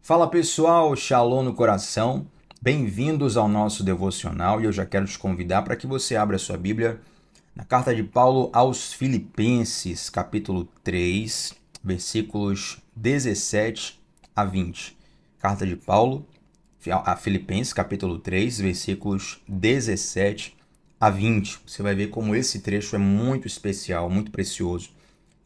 Fala pessoal, Shalom no coração, bem-vindos ao nosso devocional e eu já quero te convidar para que você abra a sua Bíblia na carta de Paulo aos Filipenses, capítulo 3, versículos 17 a 20. Carta de Paulo a Filipenses, capítulo 3, versículos 17 a 20. Você vai ver como esse trecho é muito especial, muito precioso.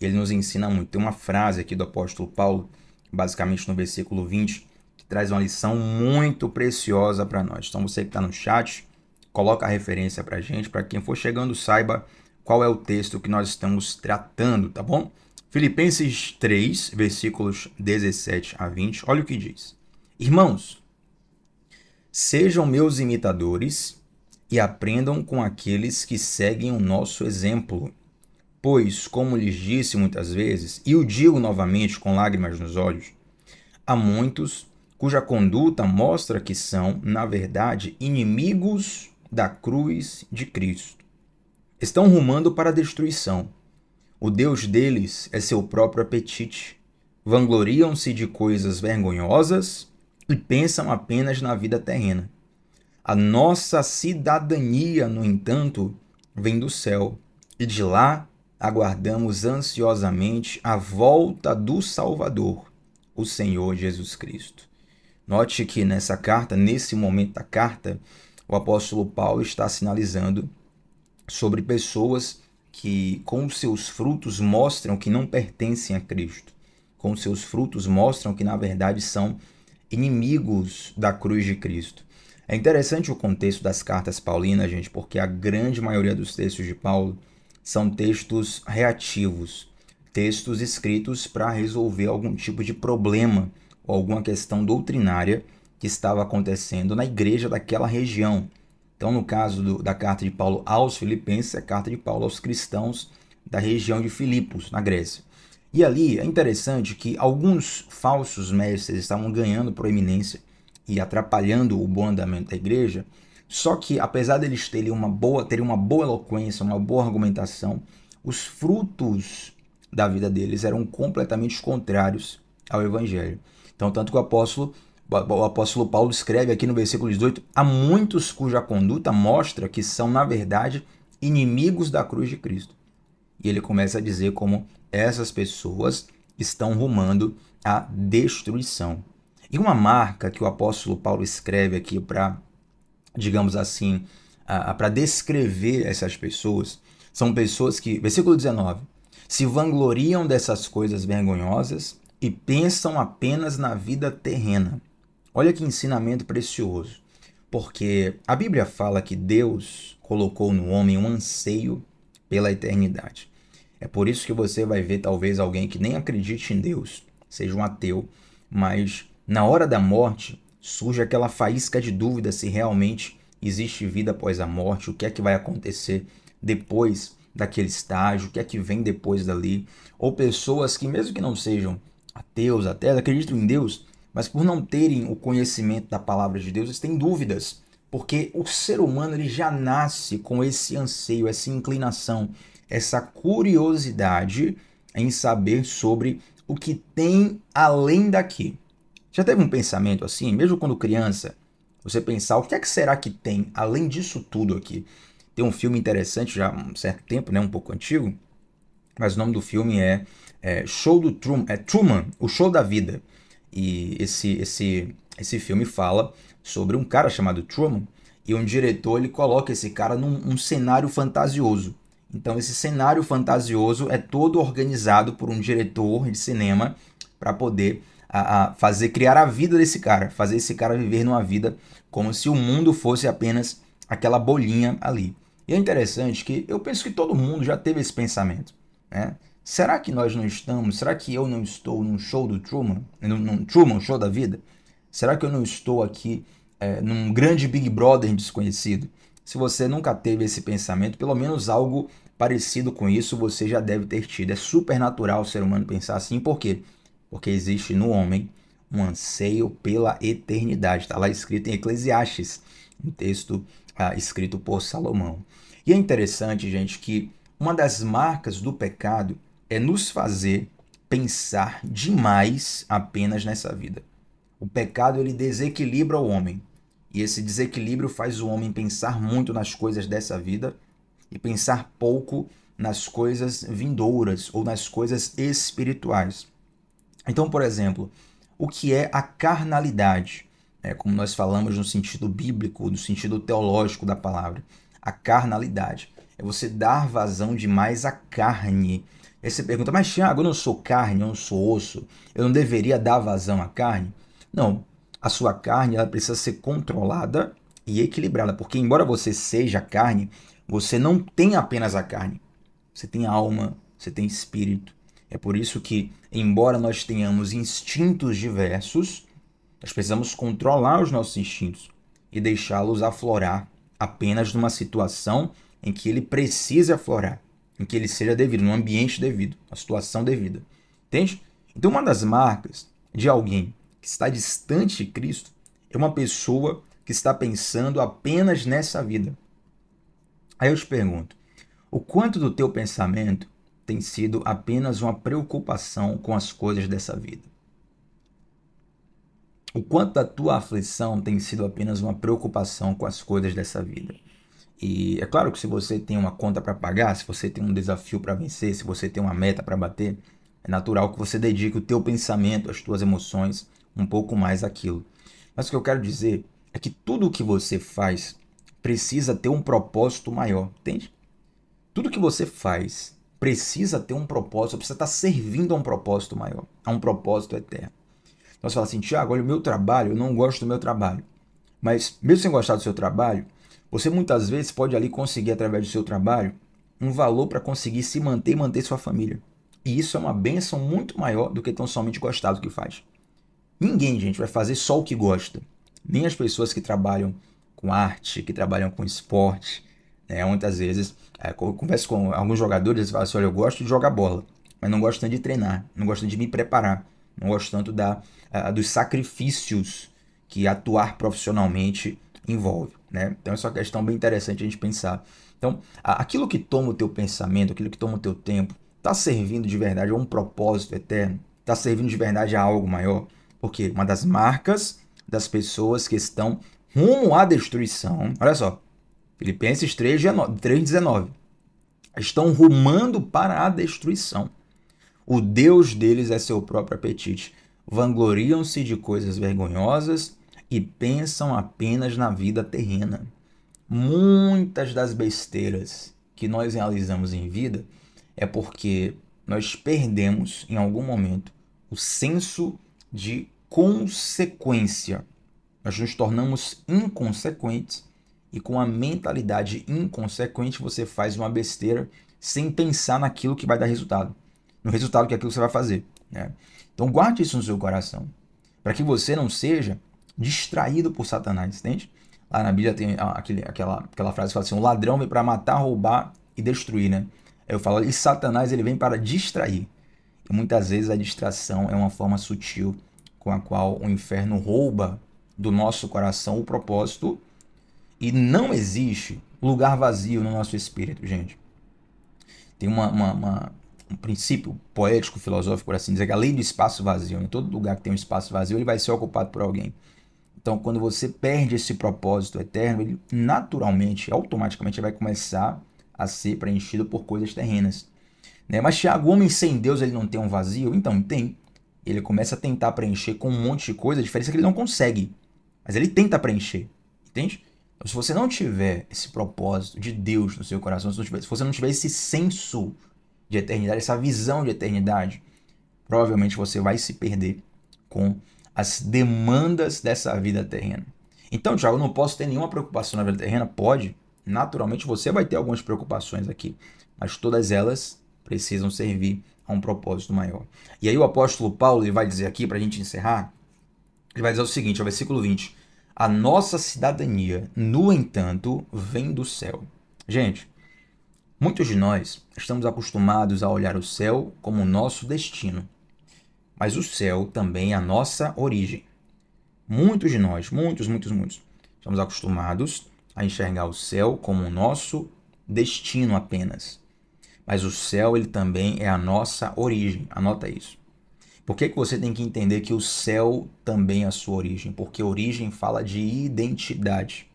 Ele nos ensina muito. Tem uma frase aqui do apóstolo Paulo, basicamente no versículo 20, que traz uma lição muito preciosa para nós. Então você que está no chat, coloca a referência para a gente, para quem for chegando saiba qual é o texto que nós estamos tratando, tá bom? Filipenses 3, versículos 17 a 20, olha o que diz. Irmãos, sejam meus imitadores e aprendam com aqueles que seguem o nosso exemplo. Pois, como lhes disse muitas vezes, e o digo novamente com lágrimas nos olhos, há muitos cuja conduta mostra que são, na verdade, inimigos da cruz de Cristo. Estão rumando para a destruição. O Deus deles é seu próprio apetite. Vangloriam-se de coisas vergonhosas e pensam apenas na vida terrena. A nossa cidadania, no entanto, vem do céu, e de lá aguardamos ansiosamente a volta do Salvador, o Senhor Jesus Cristo. Note que nessa carta, nesse momento da carta, o apóstolo Paulo está sinalizando sobre pessoas que com seus frutos mostram que não pertencem a Cristo. Com seus frutos mostram que na verdade são inimigos da cruz de Cristo. É interessante o contexto das cartas paulinas, gente, porque a grande maioria dos textos de Paulo são textos reativos, textos escritos para resolver algum tipo de problema ou alguma questão doutrinária que estava acontecendo na igreja daquela região. Então, no caso da carta de Paulo aos Filipenses, é a carta de Paulo aos cristãos da região de Filipos, na Grécia. E ali é interessante que alguns falsos mestres estavam ganhando proeminência e atrapalhando o bom andamento da igreja. Só que, apesar deles terem uma boa eloquência, uma boa argumentação, os frutos da vida deles eram completamente contrários ao evangelho. Então, tanto que o apóstolo Paulo escreve aqui no versículo 18, há muitos cuja conduta mostra que são, na verdade, inimigos da cruz de Cristo. E ele começa a dizer como essas pessoas estão rumando à destruição. E uma marca que o apóstolo Paulo escreve aqui para, digamos assim, para descrever essas pessoas, são pessoas que, versículo 19, se vangloriam dessas coisas vergonhosas e pensam apenas na vida terrena. Olha que ensinamento precioso, porque a Bíblia fala que Deus colocou no homem um anseio pela eternidade. É por isso que você vai ver talvez alguém que nem acredite em Deus, seja um ateu, mas na hora da morte surge aquela faísca de dúvida se realmente existe vida após a morte, o que é que vai acontecer depois daquele estágio, o que é que vem depois dali. Ou pessoas que, mesmo que não sejam ateus, até acreditam em Deus, mas por não terem o conhecimento da palavra de Deus, eles têm dúvidas, porque o ser humano ele já nasce com esse anseio, essa inclinação, essa curiosidade em saber sobre o que tem além daqui. Já teve um pensamento assim, mesmo quando criança, você pensar o que é que será que tem além disso tudo aqui? Tem um filme interessante já há um certo tempo, né, um pouco antigo, mas o nome do filme é Truman, o Show da Vida. E esse filme fala sobre um cara chamado Truman e um diretor ele coloca esse cara num cenário fantasioso. Então esse cenário fantasioso é todo organizado por um diretor de cinema para poder criar a vida desse cara, fazer esse cara viver numa vida como se o mundo fosse apenas aquela bolinha ali. E é interessante que eu penso que todo mundo já teve esse pensamento, né? Será que nós não estamos? Será que eu não estou num show do Truman? Num Truman, show da vida? Será que eu não estou aqui num grande Big Brother desconhecido? Se você nunca teve esse pensamento, pelo menos algo parecido com isso você já deve ter tido. É super natural o ser humano pensar assim. Por quê? Porque existe no homem um anseio pela eternidade. Está lá escrito em Eclesiastes, um texto escrito por Salomão. E é interessante, gente, que uma das marcas do pecado é nos fazer pensar demais apenas nessa vida. O pecado ele desequilibra o homem. E esse desequilíbrio faz o homem pensar muito nas coisas dessa vida e pensar pouco nas coisas vindouras ou nas coisas espirituais. Então, por exemplo, o que é a carnalidade? Como nós falamos no sentido bíblico, no sentido teológico da palavra. A carnalidade é você dar vazão demais à carne. Aí você pergunta, mas Thiago, eu não sou carne, eu não sou osso, eu não deveria dar vazão à carne? Não, a sua carne ela precisa ser controlada e equilibrada, porque embora você seja carne, você não tem apenas a carne. Você tem alma, você tem espírito. É por isso que, embora nós tenhamos instintos diversos, nós precisamos controlar os nossos instintos e deixá-los aflorar apenas numa situação em que ele precise aflorar, em que ele seja devido, num ambiente devido, na situação devida. Entende? Então, uma das marcas de alguém que está distante de Cristo é uma pessoa que está pensando apenas nessa vida. Aí eu te pergunto, o quanto do teu pensamento tem sido apenas uma preocupação com as coisas dessa vida? O quanto da tua aflição tem sido apenas uma preocupação com as coisas dessa vida? E é claro que se você tem uma conta para pagar, se você tem um desafio para vencer, se você tem uma meta para bater, é natural que você dedique o teu pensamento, as tuas emoções, um pouco mais àquilo. Mas o que eu quero dizer é que tudo o que você faz precisa ter um propósito maior, entende? Tudo que você faz precisa ter um propósito, precisa estar servindo a um propósito maior, a um propósito eterno. Então você fala assim, Thiago, olha o meu trabalho, eu não gosto do meu trabalho. Mas mesmo sem gostar do seu trabalho, você muitas vezes pode ali conseguir, através do seu trabalho, um valor para conseguir se manter e manter sua família. E isso é uma bênção muito maior do que tão somente gostar do que faz. Ninguém, gente, vai fazer só o que gosta. Nem as pessoas que trabalham com arte, que trabalham com esporte. Muitas vezes, eu converso com alguns jogadores, eles falam assim, olha, eu gosto de jogar bola, mas não gosto tanto de treinar, não gosto tanto de me preparar, não gosto tanto dos sacrifícios que atuar profissionalmente envolve. Então, essa é uma questão bem interessante a gente pensar. Então, aquilo que toma o teu pensamento, aquilo que toma o teu tempo, está servindo de verdade a um propósito eterno? Está servindo de verdade a algo maior? Porque uma das marcas das pessoas que estão rumo à destruição, olha só, Filipenses 3,19, estão rumando para a destruição. O Deus deles é seu próprio apetite. Vangloriam-se de coisas vergonhosas e pensam apenas na vida terrena. Muitas das besteiras que nós realizamos em vida é porque nós perdemos, em algum momento, o senso de consequência. Nós nos tornamos inconsequentes e com a mentalidade inconsequente você faz uma besteira sem pensar naquilo que vai dar resultado, no resultado que é aquilo que você vai fazer. Então guarde isso no seu coração, para que você não seja distraído por Satanás, entende? Lá na Bíblia tem aquela frase que fala assim, o ladrão vem para matar, roubar e destruir, Eu falo, e Satanás ele vem para distrair. E muitas vezes a distração é uma forma sutil com a qual o inferno rouba do nosso coração o propósito. E não existe lugar vazio no nosso espírito, gente. Tem um princípio poético, filosófico, por assim dizer, que é a lei do espaço vazio. Em todo lugar que tem um espaço vazio, ele vai ser ocupado por alguém. Então, quando você perde esse propósito eterno, ele naturalmente, automaticamente, vai começar a ser preenchido por coisas terrenas. Mas Thiago, o homem sem Deus, ele não tem um vazio? Então, tem. Ele começa a tentar preencher com um monte de coisa, a diferença é que ele não consegue. Mas ele tenta preencher, entende? Então, se você não tiver esse propósito de Deus no seu coração, se você não tiver esse senso de eternidade, essa visão de eternidade, provavelmente você vai se perder com as demandas dessa vida terrena. Então, Thiago, eu não posso ter nenhuma preocupação na vida terrena? Pode. Naturalmente, você vai ter algumas preocupações aqui, mas todas elas precisam servir a um propósito maior. E aí o apóstolo Paulo ele vai dizer aqui, para a gente encerrar, ele vai dizer o seguinte, o versículo 20, a nossa cidadania, no entanto, vem do céu. Gente, muitos de nós estamos acostumados a olhar o céu como o nosso destino, mas o céu também é a nossa origem. Muitos de nós, muitos, estamos acostumados a enxergar o céu como o nosso destino apenas. Mas o céu ele também é a nossa origem, anota isso. Por que que você tem que entender que o céu também é a sua origem? Porque origem fala de identidade.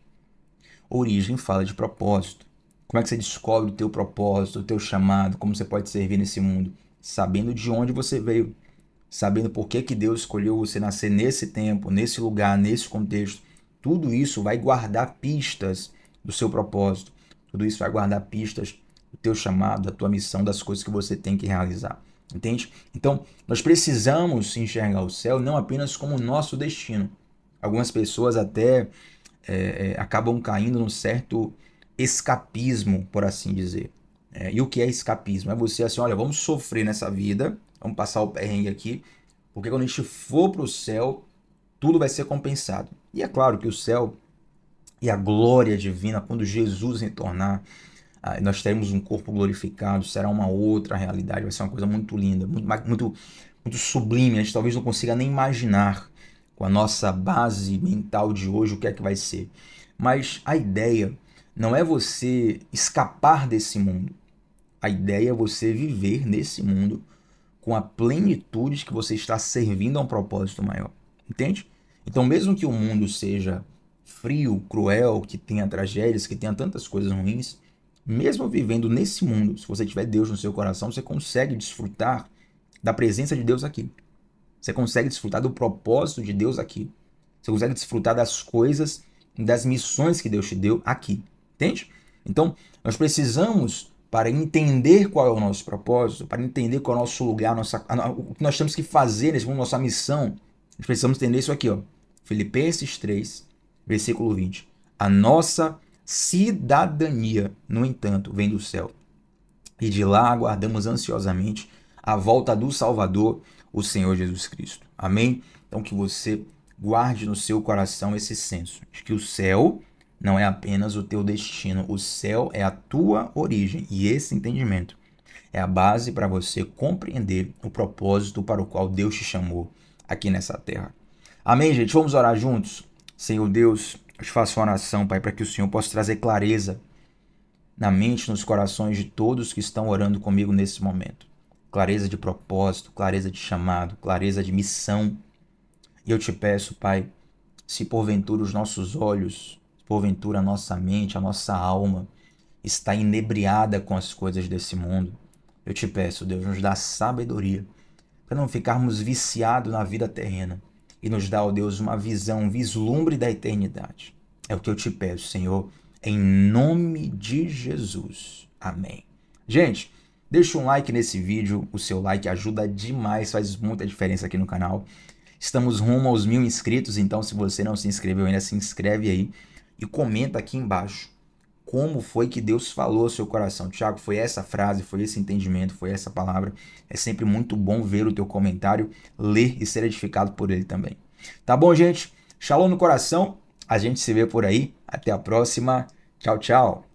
Origem fala de propósito. Como é que você descobre o teu propósito, o teu chamado, como você pode servir nesse mundo? Sabendo de onde você veio, sabendo por que que Deus escolheu você nascer nesse tempo, nesse lugar, nesse contexto. Tudo isso vai guardar pistas do seu propósito. Tudo isso vai guardar pistas do teu chamado, da tua missão, das coisas que você tem que realizar. Entende? Então, nós precisamos enxergar o céu não apenas como o nosso destino. Algumas pessoas até acabam caindo num certo escapismo, por assim dizer. E o que é escapismo? É você assim, olha, vamos sofrer nessa vida, vamos passar o perrengue aqui, porque quando a gente for para o céu, tudo vai ser compensado. E é claro que o céu e a glória divina, quando Jesus retornar, nós teremos um corpo glorificado, será uma outra realidade, vai ser uma coisa muito linda, muito sublime. A gente talvez não consiga nem imaginar com a nossa base mental de hoje o que é que vai ser. Mas a ideia não é você escapar desse mundo. A ideia é você viver nesse mundo com a plenitude de que você está servindo a um propósito maior. Entende? Então, mesmo que o mundo seja frio, cruel, que tenha tragédias, que tenha tantas coisas ruins, mesmo vivendo nesse mundo, se você tiver Deus no seu coração, você consegue desfrutar da presença de Deus aqui. Você consegue desfrutar do propósito de Deus aqui. Você consegue desfrutar das coisas, das missões que Deus te deu aqui. Entende? Então, nós precisamos, para entender qual é o nosso propósito, para entender qual é o nosso lugar, o que nós temos que fazer nesse mundo, nossa missão, nós precisamos entender isso aqui, ó. Filipenses 3, versículo 20. A nossa cidadania, no entanto, vem do céu. E de lá aguardamos ansiosamente a volta do Salvador, o Senhor Jesus Cristo. Amém? Então que você guarde no seu coração esse senso de que o céu não é apenas o teu destino, o céu é a tua origem. E esse entendimento é a base para você compreender o propósito para o qual Deus te chamou aqui nessa terra. Amém, gente? Vamos orar juntos? Senhor Deus, eu te faço uma oração, Pai, para que o Senhor possa trazer clareza na mente, nos corações de todos que estão orando comigo nesse momento. Clareza de propósito, clareza de chamado, clareza de missão. E eu te peço, Pai, se porventura os nossos olhos, se porventura a nossa mente, a nossa alma está inebriada com as coisas desse mundo, eu te peço, Deus, nos dá sabedoria para não ficarmos viciados na vida terrena e nos dá, ó Deus, uma visão, um vislumbre da eternidade. É o que eu te peço, Senhor, em nome de Jesus. Amém. Gente, deixa um like nesse vídeo, o seu like ajuda demais, faz muita diferença aqui no canal. Estamos rumo aos 1000 inscritos, então se você não se inscreveu ainda, se inscreve aí e comenta aqui embaixo como foi que Deus falou ao seu coração. Tiago, foi essa frase, foi esse entendimento, foi essa palavra. É sempre muito bom ver o teu comentário, ler e ser edificado por ele também. Tá bom, gente? Shalom no coração. A gente se vê por aí. Até a próxima. Tchau, tchau.